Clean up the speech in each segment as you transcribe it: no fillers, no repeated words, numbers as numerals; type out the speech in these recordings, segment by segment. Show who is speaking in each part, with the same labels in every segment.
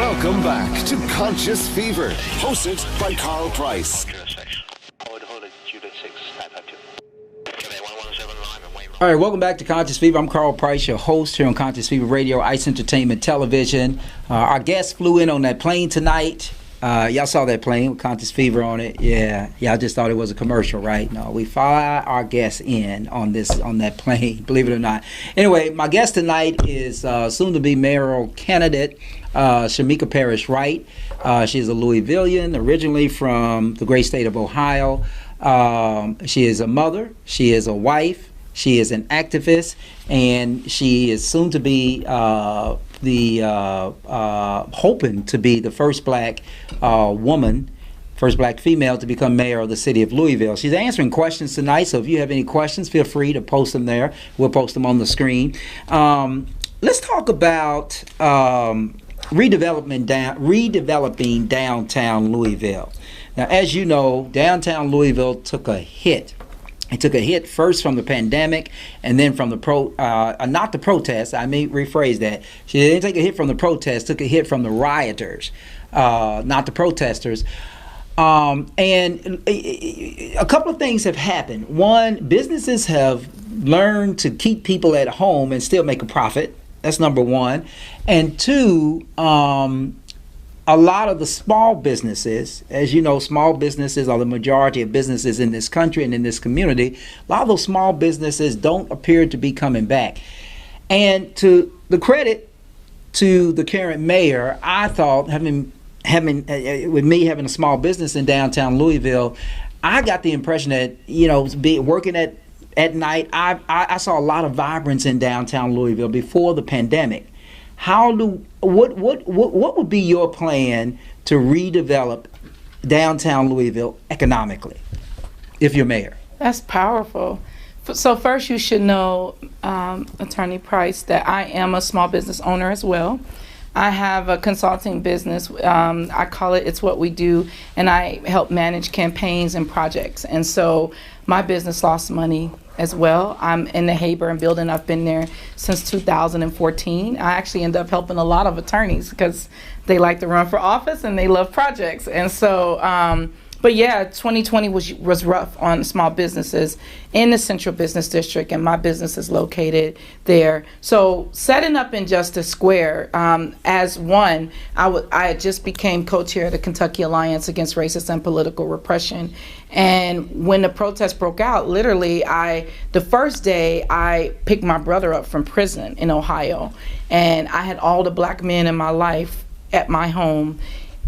Speaker 1: Welcome back to Conscious Fever, hosted by Karl Price.
Speaker 2: All right, welcome back to Conscious Fever. I'm Karl Price, your host here on Conscious Fever Radio, Ice Entertainment Television. Our guest flew in on that plane tonight. Y'all saw that plane with Conscious Fever on it. Yeah, y'all just thought it was a commercial, right? No, we fly our guests in on that plane, believe it or not. Anyway, my guest tonight is soon-to-be mayoral candidate, Shameka Parrish-Wright. She is a Louisvillian, originally from the great state of Ohio. She is a mother. She is a wife. She is an activist, and she is soon to be hoping to be the first black woman, first black female to become mayor of the city of Louisville. She's answering questions tonight, so if you have any questions, feel free to post them there. We'll post them on the screen. Let's talk about redeveloping downtown Louisville. Now, as you know, downtown Louisville took a hit. It took a hit first from the pandemic, and then from the not the protests. I may rephrase that. She didn't take a hit from the protests, took a hit from the rioters, not the protesters. And a couple of things have happened. One, businesses have learned to keep people at home and still make a profit. That's number one. And two, a lot of the small businesses, as you know, small businesses are the majority of businesses in this country and in this community. A lot of those small businesses don't appear to be coming back. And to the credit to the current mayor, I thought, having with me having a small business in downtown Louisville, I got the impression that, you know, working at night, I saw a lot of vibrance in downtown Louisville before the pandemic. What would be your plan to redevelop downtown Louisville economically, if you're mayor?
Speaker 3: That's powerful. So first, you should know, Attorney Price, that I am a small business owner as well. I have a consulting business. I call it It's What We Do, and I help manage campaigns and projects. And so my business lost money as well. I'm in the Hayburn building. I've been there since 2014. I actually end up helping a lot of attorneys because they like to run for office and they love projects. And so, but yeah, 2020 was rough on small businesses in the Central Business District, and my business is located there. So setting up Injustice Square, as one, I just became co-chair of the Kentucky Alliance Against Racist and Political Repression. And when the protests broke out, literally, the first day I picked my brother up from prison in Ohio, and I had all the black men in my life at my home.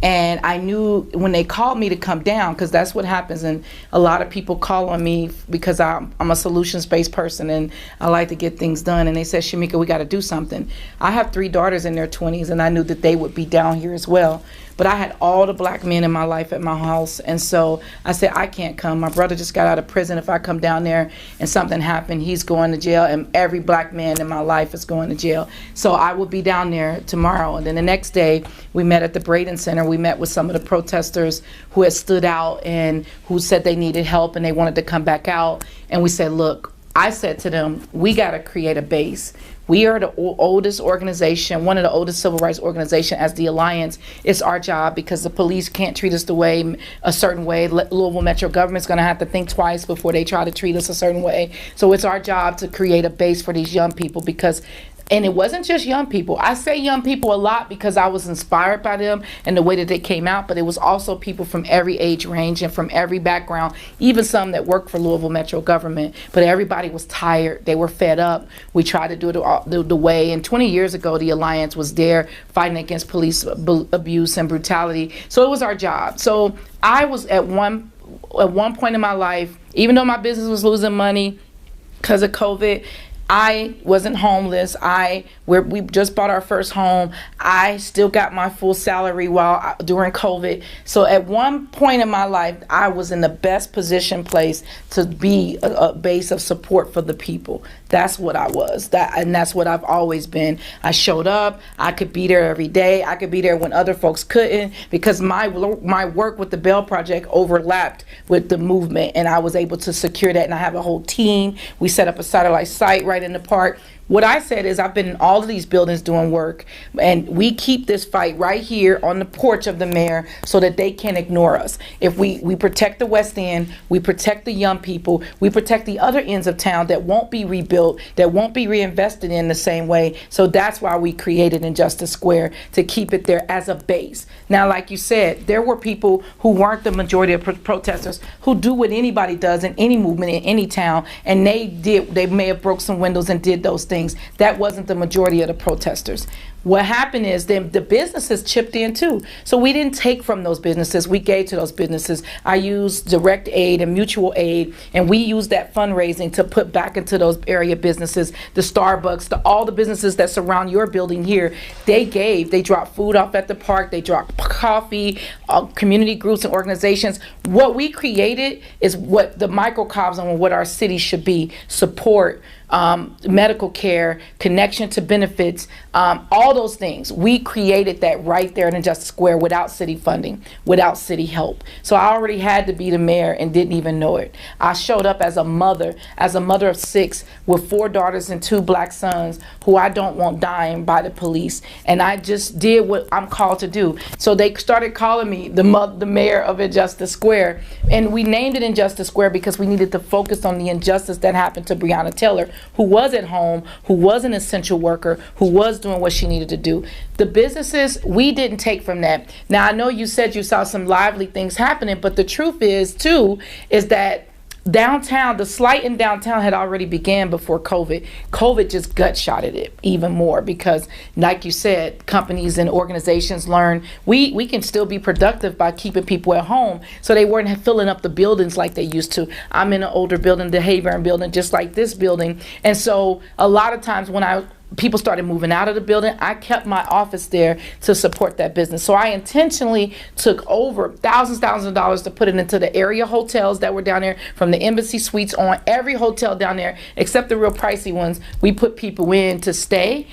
Speaker 3: And I knew when they called me to come down, because that's what happens, and a lot of people call on me because I'm a solutions-based person and I like to get things done. And they said, Shameka, we got to do something. I have 3 daughters in their 20s, and I knew that they would be down here as well. But I had all the black men in my life at my house, and so I said, I can't come. My brother just got out of prison. If I come down there and something happened, he's going to jail, and every black man in my life is going to jail. So I will be down there tomorrow. And then the next day, we met at the Braden Center. We met with some of the protesters who had stood out and who said they needed help and they wanted to come back out. And we said, look, I said to them, we got to create a base. We are the oldest organization, one of the oldest civil rights organizations as the Alliance. It's our job because the police can't treat us a certain way. Louisville Metro government's going to have to think twice before they try to treat us a certain way. So it's our job to create a base for these young people because and it wasn't just young people. I say young people a lot because I was inspired by them and the way that they came out, but it was also people from every age range and from every background, even some that worked for Louisville Metro government. But everybody was tired. They were fed up. We tried to do it the way. And 20 years ago, the Alliance was there fighting against police abuse and brutality. So it was our job. So I was at one point in my life, even though my business was losing money because of COVID, I wasn't homeless. We just bought our first home. I still got my full salary during COVID. So at one point in my life, I was in the best place to be a base of support for the people. That's what I was. And that's what I've always been. I showed up. I could be there every day. I could be there when other folks couldn't because my work with the Bell Project overlapped with the movement, and I was able to secure that. And I have a whole team. We set up a satellite site right in the park. What I said is I've been in all of these buildings doing work, and we keep this fight right here on the porch of the mayor so that they can't ignore us. If we protect the West End, we protect the young people, we protect the other ends of town that won't be rebuilt, that won't be reinvested in the same way. So that's why we created Injustice Square, to keep it there as a base. Now, like you said, there were people who weren't the majority of protesters who do what anybody does in any movement in any town, and they may have broke some windows and did those things. That wasn't the majority of the protesters. What happened is the businesses chipped in too. So we didn't take from those businesses, we gave to those businesses. I used direct aid and mutual aid, and we used that fundraising to put back into those area businesses, the Starbucks, all the businesses that surround your building here. They dropped food off at the park, they dropped coffee, community groups and organizations. What we created is what the microcosm of what our city should be: support, medical care, connection to benefits, all those things. We created that right there in Injustice Square without city funding, without city help. So I already had to be the mayor and didn't even know it. I showed up as a mother of 6 with 4 daughters and 2 black sons who I don't want dying by the police. And I just did what I'm called to do. So they started calling me the mayor of Injustice Square. And we named it Injustice Square because we needed to focus on the injustice that happened to Breonna Taylor, who was at home, who was an essential worker, who was doing what she needed to do. The businesses, we didn't take from that. Now, I know you said you saw some lively things happening, but the truth is, too, is that downtown, the slight in downtown had already began before COVID. COVID just gut-shotted it even more because, like you said, companies and organizations learn we can still be productive by keeping people at home, so they weren't filling up the buildings like they used to. I'm in an older building, the Hayburn building, just like this building, and so a lot of times when people started moving out of the building, I kept my office there to support that business. So I intentionally took over thousands of dollars to put it into the area hotels that were down there, from the Embassy Suites on. Every hotel down there, except the real pricey ones, we put people in to stay.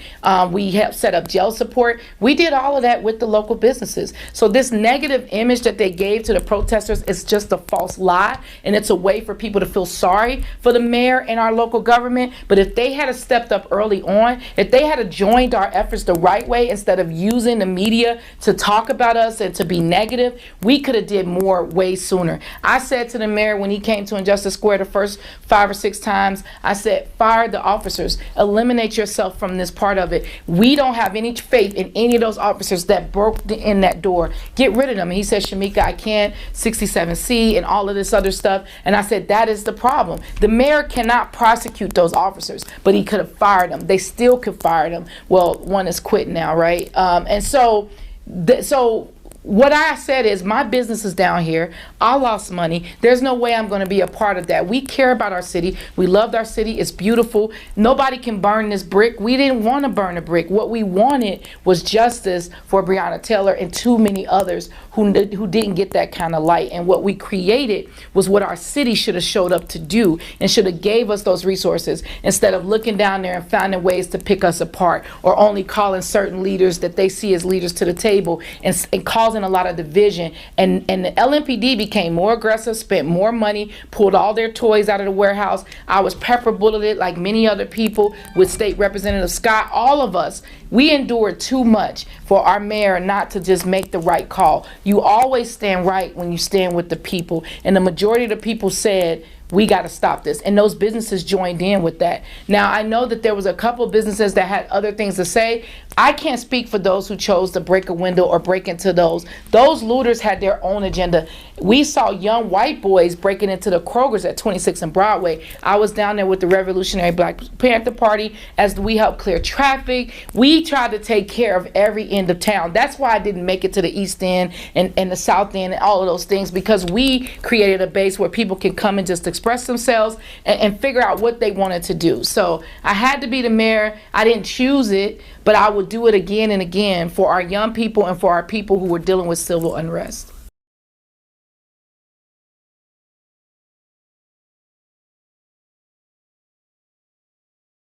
Speaker 3: We have set up jail support. We did all of that with the local businesses. So this negative image that they gave to the protesters is just a false lie, and it's a way for people to feel sorry for the mayor and our local government. But if they had stepped up early on, if they had joined our efforts the right way, instead of using the media to talk about us and to be negative, we could have did more way sooner. I said to the mayor when he came to Injustice Square the first 5 or 6 times, I said, fire the officers, eliminate yourself from this part of it. We don't have any faith in any of those officers that broke in that door. Get rid of them. And he said, Shameka, I can't, 67C and all of this other stuff. And I said, that is the problem. The mayor cannot prosecute those officers, but he could have fired them. They still could fire them. Well, one is quit now, right? And so what I said is, my business is down here. I lost money. There's no way I'm going to be a part of that. We care about our city. We loved our city. It's beautiful. Nobody can burn this brick. We didn't want to burn a brick. What we wanted was justice for Breonna Taylor and too many others who didn't get that kind of light. And what we created was what our city should have showed up to do, and should have gave us those resources, instead of looking down there and finding ways to pick us apart, or only calling certain leaders that they see as leaders to the table and causing a lot of division. And the LMPD became more aggressive, spent more money, pulled all their toys out of the warehouse. I was pepper bulleted like many other people, with State Representative Scott. All of us, we endured too much for our mayor not to just make the right call. You always stand right when you stand with the people, and the majority of the people said, we got to stop this, and those businesses joined in with that. Now, I know that there was a couple of businesses that had other things to say. I can't speak for those who chose to break a window or break into those. Those looters had their own agenda. We saw young white boys breaking into the Kroger's at 26th and Broadway. I was down there with the Revolutionary Black Panther Party as we helped clear traffic. We tried to take care of every end of town. That's why I didn't make it to the East End and the South End and all of those things, because we created a base where people can come and just express themselves and figure out what they wanted to do. So I had to be the mayor. I didn't choose it, but I would do it again and again for our young people and for our people who were dealing with civil unrest.